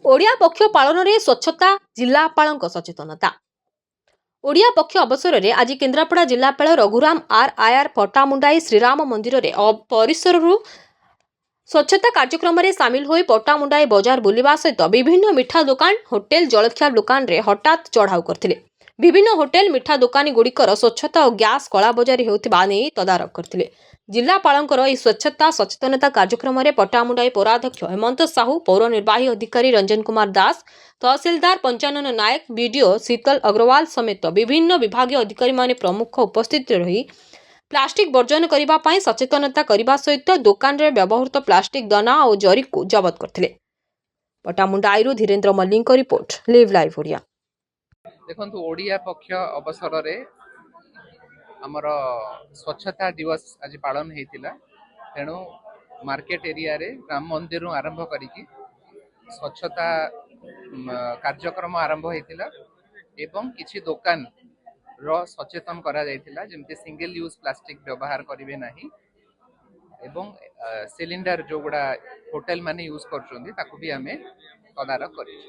ओडिया पक्ष पालन में स्वच्छता जिलापाल सचेतनता। ओडिया पक्ष अवसर में आज केन्द्रापड़ा जिलापाल रघुराम आर आयर पट्टामुंडाई श्रीराम मंदिर परिसर स्वच्छता कार्यक्रम में सामिल हो पट्टामुंडाई बजार बुलवा सहित विभिन्न मिठा दुकान होटेल जलखिया दुकान रे हठात चढ़ाऊ करथिले। विभिन्न होटेल मिठा दुकानी गुड़िकर स्वच्छता और गैस कलाबजारी होता नहीं तदारख करथिले। जिलापालंकर यह स्वच्छता सचेतनता कार्यक्रम में पट्टामुंडाई पौराध्यक्ष हेमंत साहू, पौर निर्वाही अधिकारी रंजन कुमार दास, तहसीलदार पंचानन नायक, बीडीओ शीतल अग्रवाल समेत विभिन्न विभाग अधिकारी माने प्रमुख उपस्थित रही प्लास्टिक वर्जन करने सचेतनता करने सहित दुकान में व्यवहृत प्लास्टिक दाना और जरी को जबत करथिले। Pattamundai Dhirendra Mallick report, live live Odia. देखंतु ओडिया पक्ष अवसर रे हमर स्वच्छता दिवस आज पालन हेतिला। तेणु मार्केट एरिया रे राम मंदिर आरंभ करिकी स्वच्छता कार्यक्रम आरंभ हेतिला एवं किछि दुकान रो सचेतन करा जायतिला, जेमति सिंगल यूज प्लास्टिक व्यवहार करिवे नाही एवं सिलिंडर जो गुडा होटल माने यूज करछोंदी ताकू भी हमें तदारख करिछु।